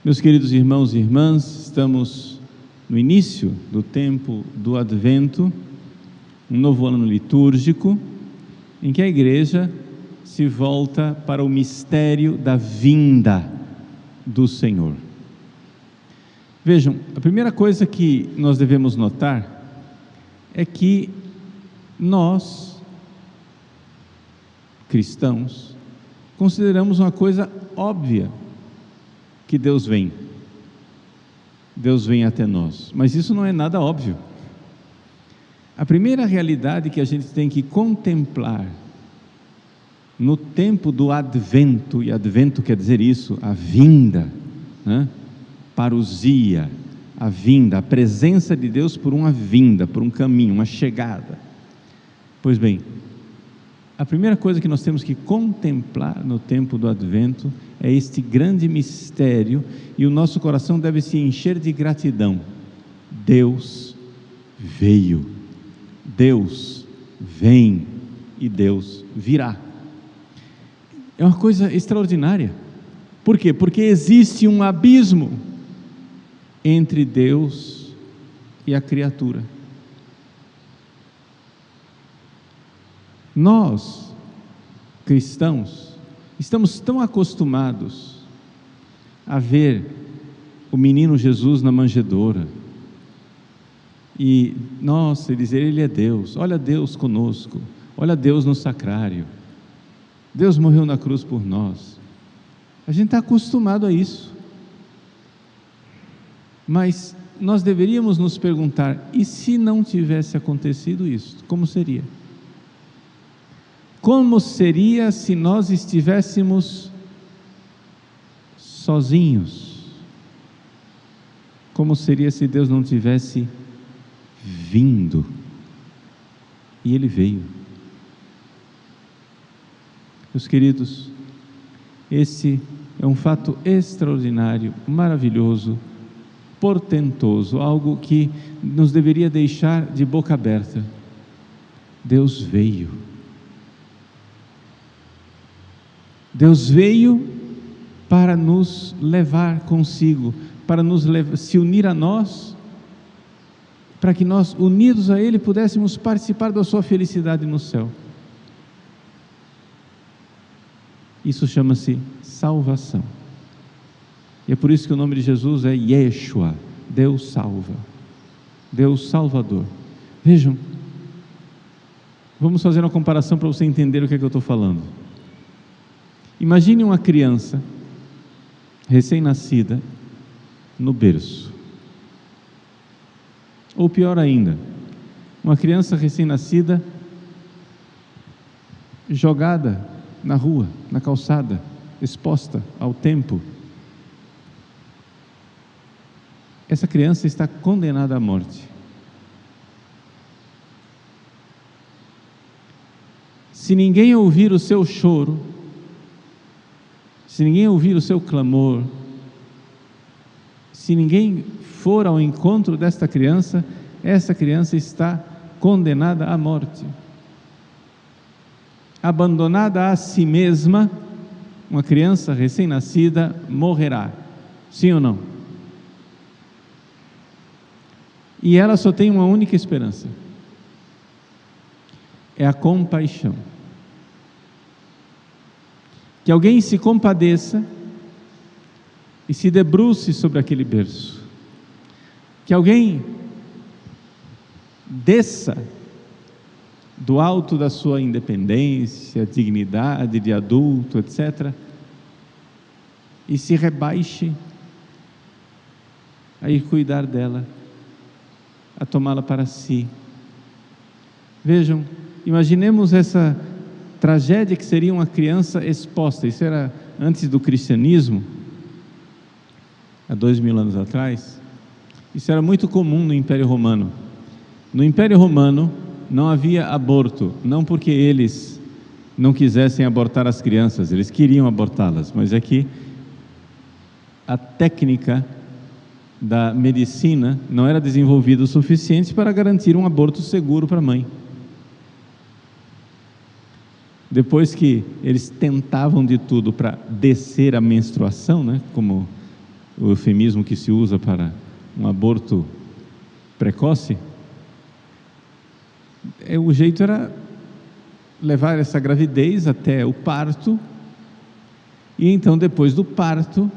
Meus queridos irmãos e irmãs, estamos no início do tempo do Advento, um novo ano litúrgico, em que a Igreja se volta para o mistério da vinda do Senhor. Vejam, a primeira coisa que nós devemos notar é que nós, cristãos, consideramos uma coisa óbvia, que Deus vem até nós, mas isso não é nada óbvio. A primeira realidade que a gente tem que contemplar no tempo do Advento, e Advento quer dizer isso, a vinda, né? Parousia, a vinda, a presença de Deus por uma vinda, por um caminho, uma chegada. Pois bem, a primeira coisa que nós temos que contemplar no tempo do Advento é este grande mistério, e o nosso coração deve se encher de gratidão. Deus veio, Deus vem e Deus virá. É uma coisa extraordinária. Por quê? Porque existe um abismo entre Deus e a criatura. Nós, cristãos, estamos tão acostumados a ver o menino Jesus na manjedoura e, nossa, dizer, Ele é Deus, olha Deus conosco, olha Deus no sacrário, Deus morreu na cruz por nós. A gente está acostumado a isso, mas nós deveríamos nos perguntar, e se não tivesse acontecido isso, como seria? Como seria se nós estivéssemos sozinhos? Como seria se Deus não tivesse vindo? E Ele veio. Meus queridos, esse é um fato extraordinário, maravilhoso, portentoso, algo que nos deveria deixar de boca aberta. Deus veio. Deus veio para nos levar consigo, para se unir a nós, para que nós, unidos a Ele, pudéssemos participar da sua felicidade no céu. Isso chama-se salvação. E é por isso que o nome de Jesus é Yeshua, Deus salva, Deus Salvador. Vejam, vamos fazer uma comparação para você entender o que é que eu estou falando. Imagine uma criança recém-nascida no berço, ou pior ainda, uma criança recém-nascida jogada na rua, na calçada, exposta ao tempo. Essa criança está condenada à morte. Se ninguém ouvir o seu choro, se ninguém ouvir o seu clamor, se ninguém for ao encontro desta criança, essa criança está condenada à morte. Abandonada a si mesma, uma criança recém-nascida morrerá, sim ou não? E ela só tem uma única esperança, é a compaixão. Que alguém se compadeça e se debruce sobre aquele berço, que alguém desça do alto da sua independência, dignidade de adulto, etc., e se rebaixe a ir cuidar dela, a tomá-la para si. Vejam, imaginemos essa tragédia que seria uma criança exposta. Isso era antes do cristianismo, há 2000 anos atrás. Isso era muito comum no Império Romano. No Império Romano não havia aborto, não porque eles não quisessem abortar as crianças, eles queriam abortá-las, mas é que a técnica da medicina não era desenvolvida o suficiente para garantir um aborto seguro para a mãe. Depois que eles tentavam de tudo para descer a menstruação, né, como o eufemismo que se usa para um aborto precoce, o jeito era levar essa gravidez até o parto, e então depois do parto,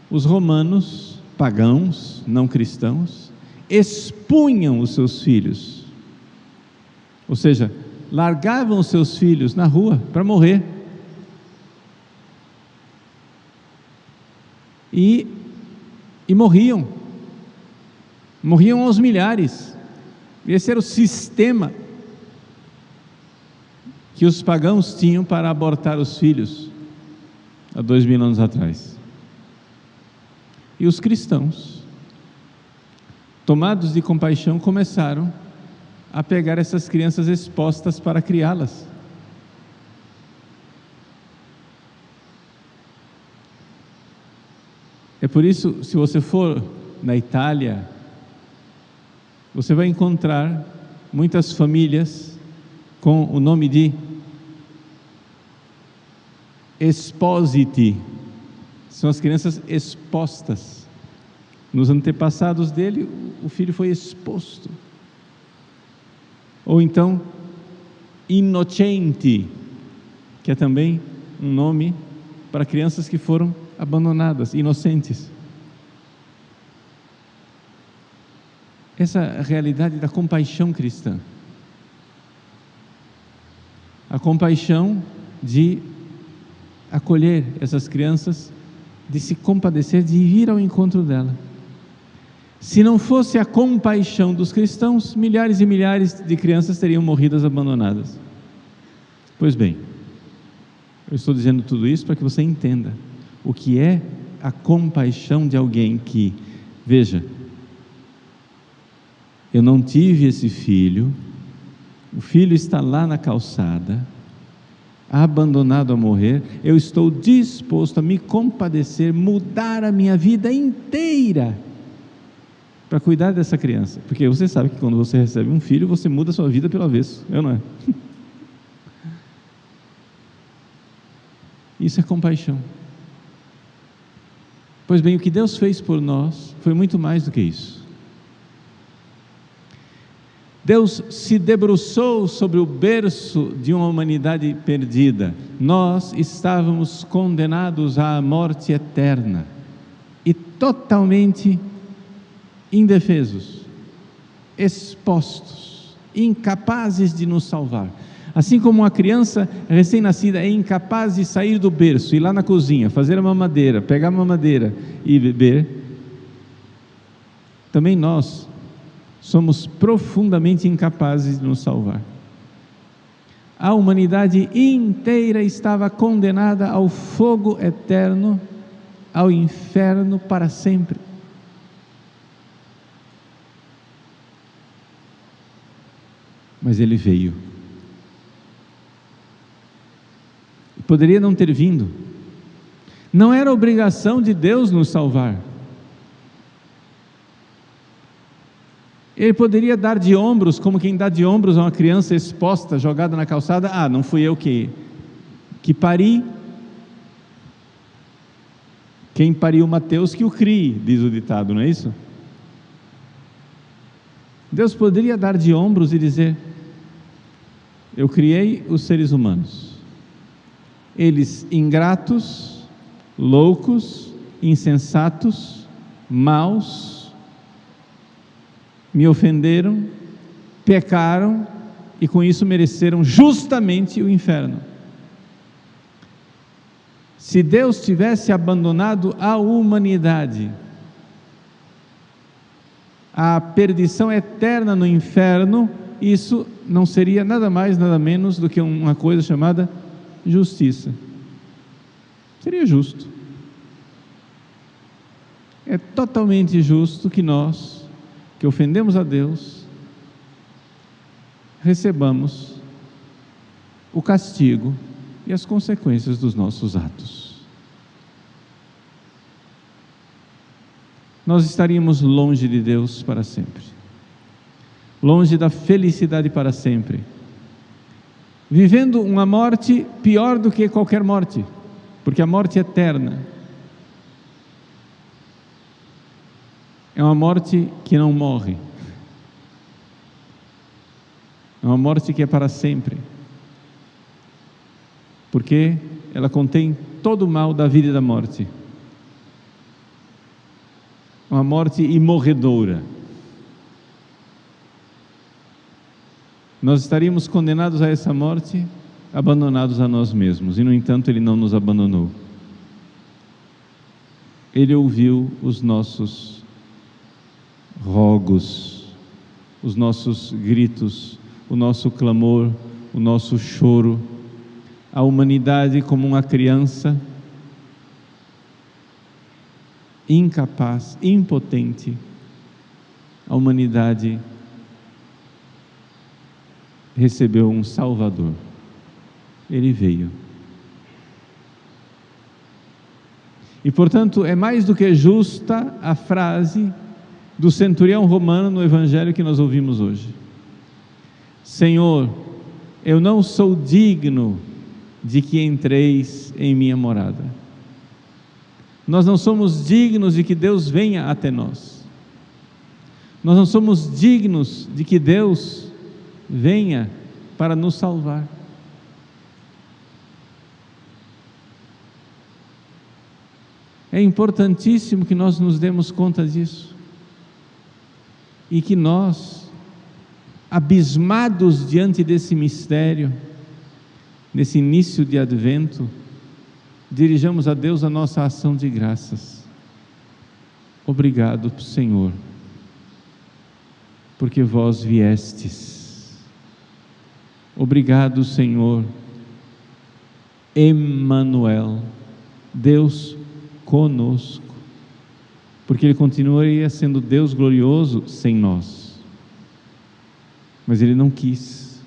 os romanos, pagãos, não cristãos, expunham os seus filhos, ou seja, largavam os seus filhos na rua para morrer, e morriam aos milhares. Esse era o sistema que os pagãos tinham para abortar os filhos há 2000 anos atrás. E os cristãos, tomados de compaixão, começaram a pegar essas crianças expostas para criá-las. É por isso, se você for na Itália, você vai encontrar muitas famílias com o nome de Espositi. São as crianças expostas. Nos antepassados dele, o filho foi exposto. Ou então, Innocenti, que é também um nome para crianças que foram abandonadas, inocentes. Essa é a realidade da compaixão cristã. A compaixão de acolher essas crianças, de se compadecer, de ir ao encontro dela. Se não fosse a compaixão dos cristãos, milhares e milhares de crianças teriam morrido abandonadas. Pois bem, eu estou dizendo tudo isso para que você entenda o que é a compaixão de alguém que, veja, eu não tive esse filho, o filho está lá na calçada, abandonado a morrer, eu estou disposto a me compadecer, mudar a minha vida inteira para cuidar dessa criança, porque você sabe que quando você recebe um filho, você muda a sua vida pelo avesso, não é? Isso é compaixão. Pois bem, o que Deus fez por nós foi muito mais do que isso. Deus se debruçou sobre o berço de uma humanidade perdida. Nós estávamos condenados à morte eterna e totalmente indefesos, expostos, incapazes de nos salvar. Assim como uma criança recém-nascida é incapaz de sair do berço, ir lá na cozinha, fazer a mamadeira, pegar a mamadeira e beber, também nós somos profundamente incapazes de nos salvar. A humanidade inteira estava condenada ao fogo eterno, ao inferno para sempre. Mas Ele veio. Poderia não ter vindo. Não era obrigação de Deus nos salvar. Ele poderia dar de ombros, como quem dá de ombros a uma criança exposta, jogada na calçada. Ah, não fui eu que pari. Quem pariu Mateus que o crie, diz o ditado, não é isso? Deus poderia dar de ombros e dizer: eu criei os seres humanos, eles ingratos, loucos, insensatos, maus, me ofenderam, pecaram e com isso mereceram justamente o inferno. Se Deus tivesse abandonado a humanidade à perdição eterna no inferno, isso não seria nada mais, nada menos do que uma coisa chamada justiça. Seria justo. É totalmente justo que nós, que ofendemos a Deus, recebamos o castigo e as consequências dos nossos atos. Nós estaríamos longe de Deus para sempre, longe da felicidade para sempre, vivendo uma morte pior do que qualquer morte, porque a morte é eterna. É uma morte que não morre. É uma morte que é para sempre. Porque ela contém todo o mal da vida e da morte. Uma morte imorredoura. Nós estaríamos condenados a essa morte, abandonados a nós mesmos, e no entanto Ele não nos abandonou. Ele ouviu os nossos rogos, os nossos gritos, o nosso clamor, o nosso choro, a humanidade como uma criança, incapaz, impotente, a humanidade recebeu um Salvador. Ele veio. E portanto é mais do que justa a frase do centurião romano no evangelho que nós ouvimos hoje: Senhor, eu não sou digno de que entreis em minha morada. Nós não somos dignos de que Deus venha até nós. Nós não somos dignos de que Deus venha para nos salvar. É importantíssimo que nós nos demos conta disso e que nós, abismados diante desse mistério, nesse início de Advento, dirijamos a Deus a nossa ação de graças. Obrigado, Senhor, porque vós viestes. Obrigado, Senhor, Emmanuel, Deus conosco, porque Ele continuaria sendo Deus glorioso sem nós, mas Ele não quis,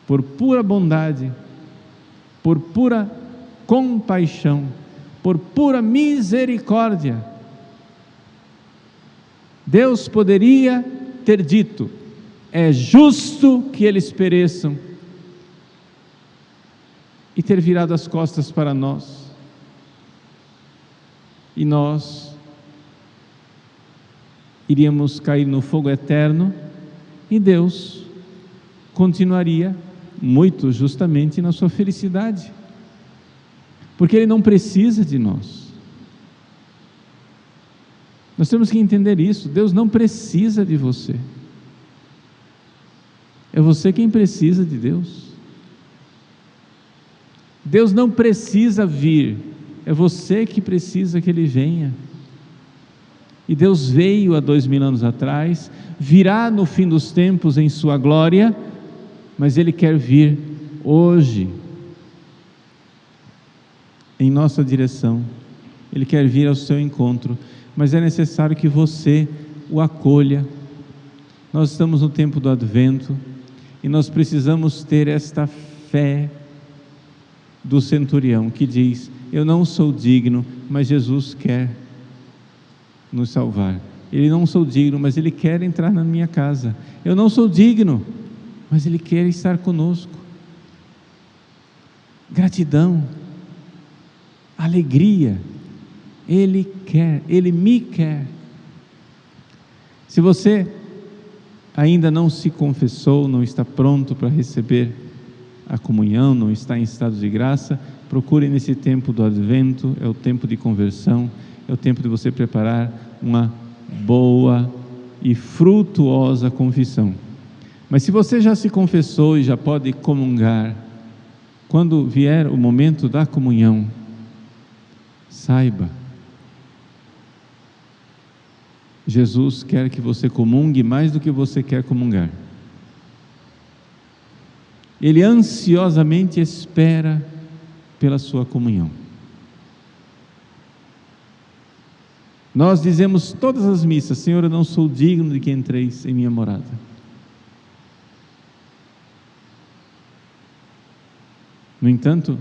por pura bondade, por pura compaixão, por pura misericórdia. Deus poderia ter dito: é justo que eles pereçam, e ter virado as costas para nós, e nós iríamos cair no fogo eterno, e Deus continuaria muito justamente na sua felicidade, porque Ele não precisa de nós. Nós temos que entender isso. Deus não precisa de você, é você quem precisa de Deus. Deus não precisa vir, é você que precisa que Ele venha. E Deus veio há 2000 anos atrás, virá no fim dos tempos em sua glória, mas Ele quer vir hoje em nossa direção. Ele quer vir ao seu encontro, mas é necessário que você o acolha. Nós estamos no tempo do Advento e nós precisamos ter esta fé do centurião que diz: eu não sou digno, mas Jesus quer nos salvar. Ele não sou digno, mas Ele quer entrar na minha casa. Eu não sou digno, mas Ele quer estar conosco. Gratidão, alegria. Ele quer, Ele me quer. Se você ainda não se confessou, não está pronto para receber a comunhão, não está em estado de graça, procure nesse tempo do Advento. É o tempo de conversão, é o tempo de você preparar uma boa e frutuosa confissão. Mas se você já se confessou e já pode comungar, quando vier o momento da comunhão, saiba, Jesus quer que você comungue mais do que você quer comungar. Ele ansiosamente espera pela sua comunhão. Nós dizemos todas as missas: Senhor, eu não sou digno de que entreis em minha morada. No entanto,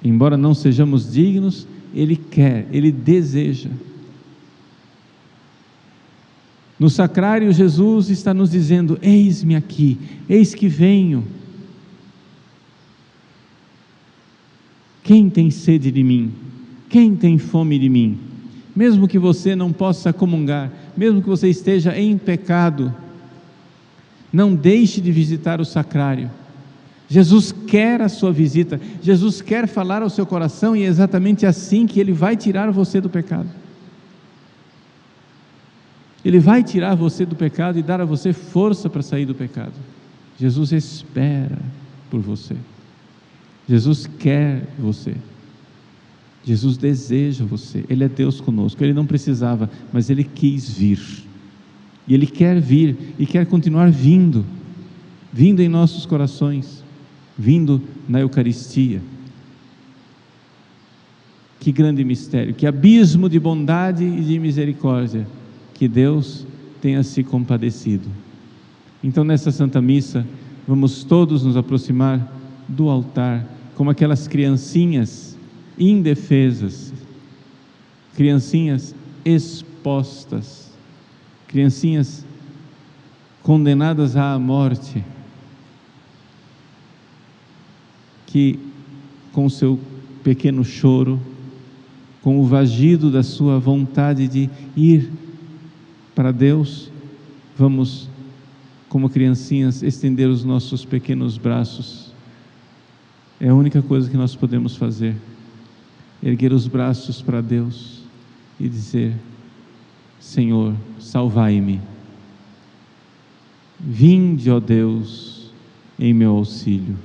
embora não sejamos dignos, Ele quer, Ele deseja. No sacrário, Jesus está nos dizendo: eis-me aqui, eis que venho. Quem tem sede de mim? Quem tem fome de mim? Mesmo que você não possa comungar, mesmo que você esteja em pecado, não deixe de visitar o sacrário. Jesus quer a sua visita, Jesus quer falar ao seu coração, e é exatamente assim que Ele vai tirar você do pecado. Ele vai tirar você do pecado e dar a você força para sair do pecado. Jesus espera por você. Jesus quer você. Jesus deseja você. Ele é Deus conosco. Ele não precisava, mas Ele quis vir. E Ele quer vir e quer continuar vindo em nossos corações, vindo na Eucaristia. Que grande mistério, que abismo de bondade e de misericórdia, que Deus tenha se compadecido. Então, nessa Santa Missa, vamos todos nos aproximar do altar, como aquelas criancinhas indefesas, criancinhas expostas, criancinhas condenadas à morte, que com o seu pequeno choro, com o vagido da sua vontade de ir para Deus, vamos, como criancinhas, estender os nossos pequenos braços. É a única coisa que nós podemos fazer, erguer os braços para Deus e dizer: Senhor, salvai-me. Vinde, ó Deus, em meu auxílio.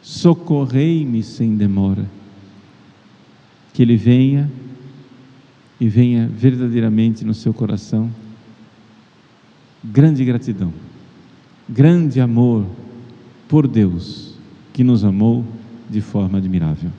Socorrei-me sem demora. Que Ele venha, e venha verdadeiramente no seu coração grande gratidão, grande amor por Deus, que nos amou de forma admirável.